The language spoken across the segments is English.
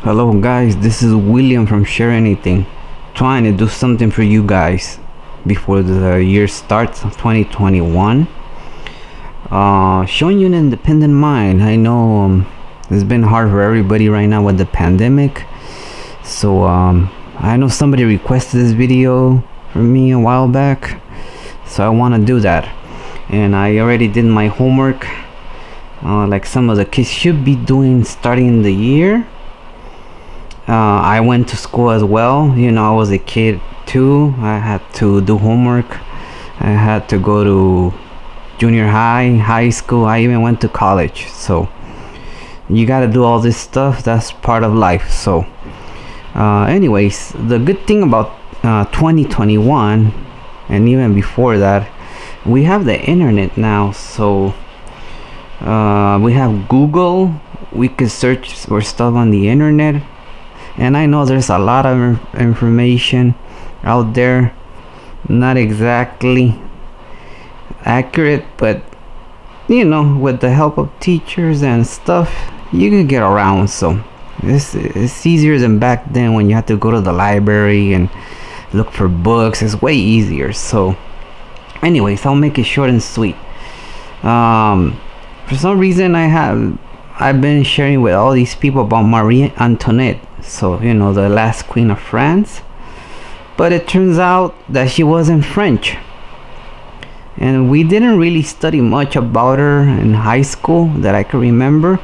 Hello guys, this is William from Share Anything, trying to do something for you guys before the year starts, 2021. Showing you an independent mind. I know it's been hard for everybody right now with the pandemic. So I know somebody requested this video from me a while back, so I want to do that. And I already did my homework, like some of the kids should be doing starting the year. I went to school as well. You know, I was a kid too. I had to do homework. I had to go to junior high school. I even went to college. So you got to do all this stuff. That's part of life. So anyways, the good thing about 2021 and even before that, we have the internet now. So we have Google. We could search for stuff on the internet. And I know there's a lot of information out there, not exactly accurate, but you know, with the help of teachers and stuff, you can get around. So it's easier than back then when you had to go to the library and look for books. It's way easier. So anyways, I'll make it short and sweet. For some reason I've been sharing with all these people about Marie Antoinette. So, you know, the last queen of France. But it turns out that she wasn't French. And we didn't really study much about her in high school that I can remember.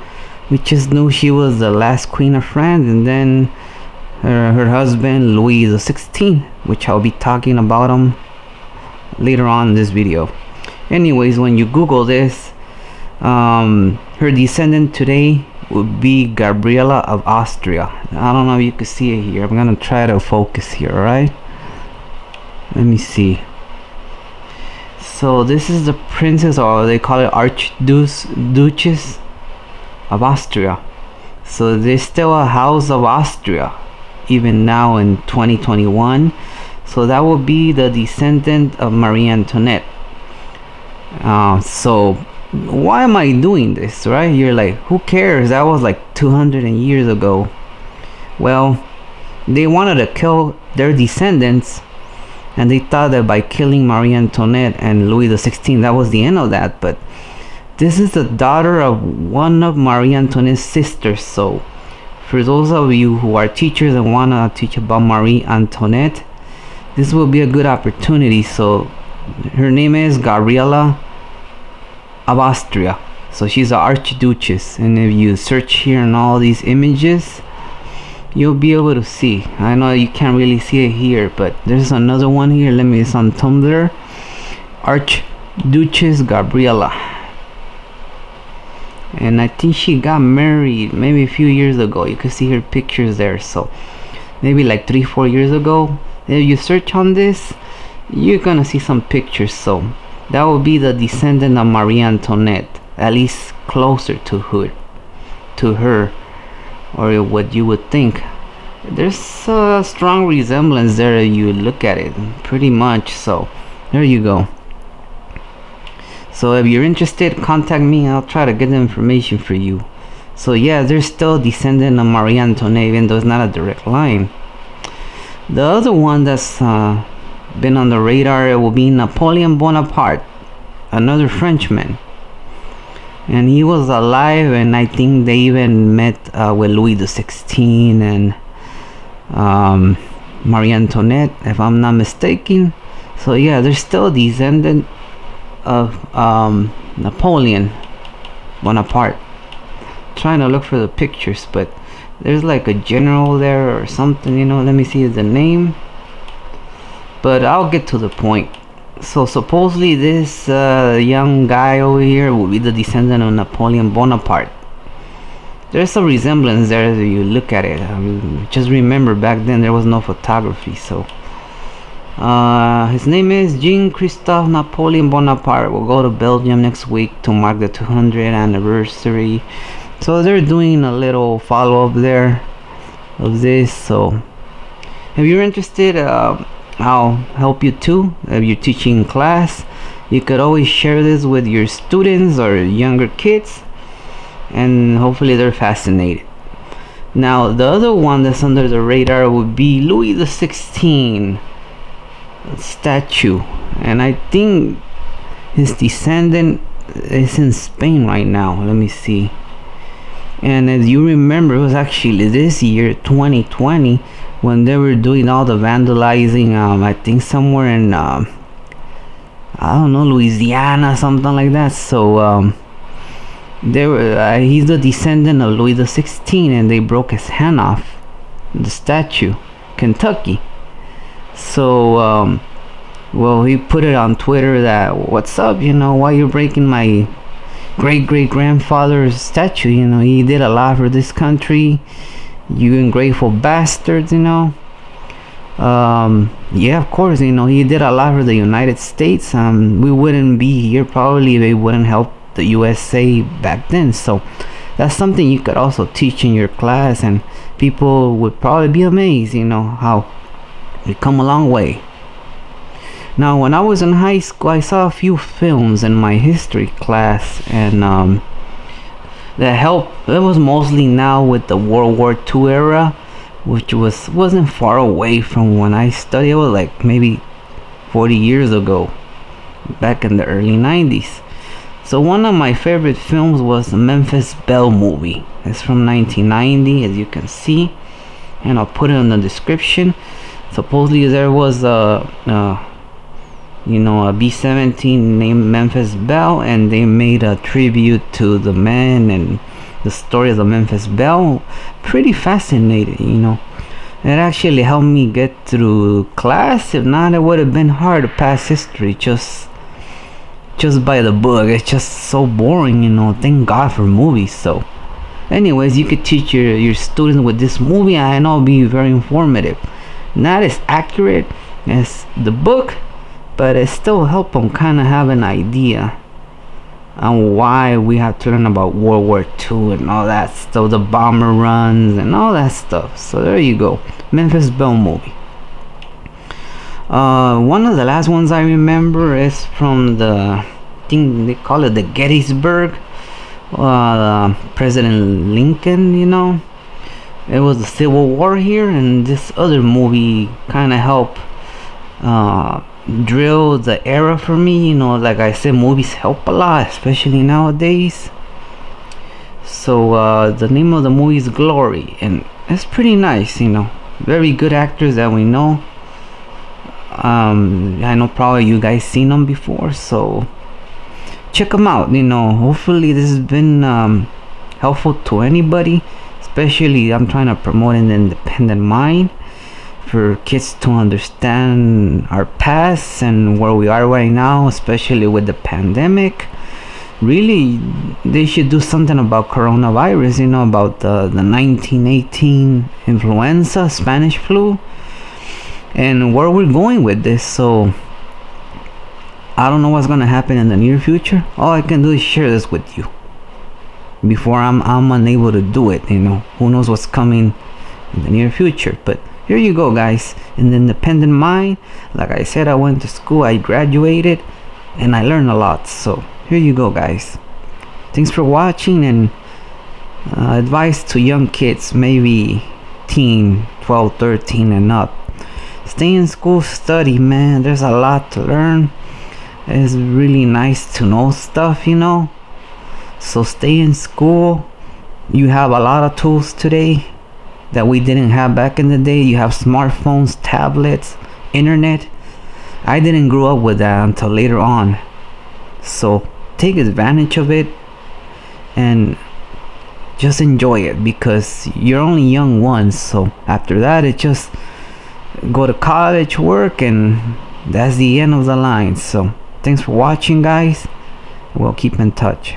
We just knew she was the last queen of France. And then her husband, Louis XVI, which I'll be talking about him later on in this video. Anyways, when you Google this, her descendant today would be Gabriella of Austria. I don't know if you can see it here. I'm gonna try to focus here. Alright, let me see. So this is the princess, or they call it Archduchess of Austria. So there's still a house of Austria even now in 2021. So that would be the descendant of Marie Antoinette. So why am I doing this, right? You're like, who cares? That was like 200 years ago. Well, they wanted to kill their descendants, and they thought that by killing Marie Antoinette and Louis XVI, that was the end of that. But this is the daughter of one of Marie Antoinette's sisters. So for those of you who are teachers and want to teach about Marie Antoinette, this will be a good opportunity. So her name is Gabriella of Austria. So she's an archduchess, and if you search here in all these images, you'll be able to see. I know you can't really see it here, but there's another one here. Let me, it's on Tumblr, Archduchess Gabriella, and I think she got married maybe a few years ago. You can see her pictures there. So maybe like 3-4 years ago. If you search on this, you're gonna see some pictures. So that would be the descendant of Marie Antoinette, at least closer to her, or what you would think. There's a strong resemblance there if you look at it, pretty much. So there you go. So if you're interested, contact me. I'll try to get the information for you. So yeah, there's still a descendant of Marie Antoinette, even though it's not a direct line. The other one that's been on the radar, it will be Napoleon Bonaparte, another Frenchman, and he was alive, and I think they even met with Louis XVI and Marie Antoinette, if I'm not mistaken. So yeah, there's still a descendant of Napoleon Bonaparte. Trying to look for the pictures, but there's like a general there or something, you know. Let me see the name, but I'll get to the point. So supposedly this young guy over here will be the descendant of Napoleon Bonaparte. There's a resemblance there if you look at it. I mean, just remember back then there was no photography. So his name is Jean-Christophe Napoleon Bonaparte. We'll go to Belgium next week to mark the 200th anniversary. So they're doing a little follow-up there of this. So if you're interested, I'll help you too. If you're teaching class, you could always share this with your students or younger kids, and hopefully they're fascinated. Now the other one that's under the radar would be Louis the 16 statue, and I think his descendant is in Spain right now. Let me see. And as you remember, it was actually this year 2020 when they were doing all the vandalizing, I think somewhere in I don't know, Louisiana, something like that. So they were he's the descendant of Louis the 16, and they broke his hand off, the statue, Kentucky. So well, he put it on Twitter that, what's up, why you're breaking my great grandfather's statue? He did a lot for this country, you ungrateful bastards. Yeah, of course, he did a lot for the United States. We wouldn't be here probably if they wouldn't help the USA back then. So that's something you could also teach in your class, and people would probably be amazed, how we come a long way. Now, when I was in high school, I saw a few films in my history class, and that helped. It was mostly now with the World War II era, which wasn't far away from when I studied. It was like maybe 40 years ago, back in the early 90s. So one of my favorite films was the Memphis Belle movie. It's from 1990, as you can see, and I'll put it in the description. Supposedly there was a B-17 named Memphis Belle, and they made a tribute to the man and the story of the Memphis Belle. Pretty fascinating. It actually helped me get through class. If not, it would have been hard to pass history just by the book. It's just so boring. Thank God for movies. So anyways, you could teach your students with this movie, and it'll be very informative. Not as accurate as the book, but it still help them kind of have an idea on why we have to learn about World War II and all that stuff, the bomber runs and all that stuff. So there you go, Memphis Belle movie. One of the last ones I remember is from I think they call it the Gettysburg, President Lincoln. It was the Civil War here, and this other movie kind of helped drill the era for me. Like I said, movies help a lot, especially nowadays. So the name of the movie is Glory, and it's pretty nice. Very good actors that we know. I know probably you guys seen them before, so check them out. Hopefully this has been helpful to anybody. Especially, I'm trying to promote an independent mind for kids to understand our past and where we are right now, especially with the pandemic. Really, they should do something about coronavirus, about the 1918 influenza, Spanish flu, and where we're going with this. So I don't know what's going to happen in the near future. All I can do is share this with you before I'm unable to do it. Who knows what's coming in the near future. But here you go, guys. In the independent mind, like I said, I went to school, I graduated, and I learned a lot. So here you go, guys. Thanks for watching, and advice to young kids, maybe 12, 13 and up. Stay in school, study, man. There's a lot to learn. It's really nice to know stuff. So stay in school. You have a lot of tools today that we didn't have back in the day. You have smartphones, tablets, internet. I didn't grow up with that until later on. So take advantage of it and just enjoy it, because you're only young once. So after that, it just go to college, work, and that's the end of the line. So thanks for watching, guys. We'll keep in touch.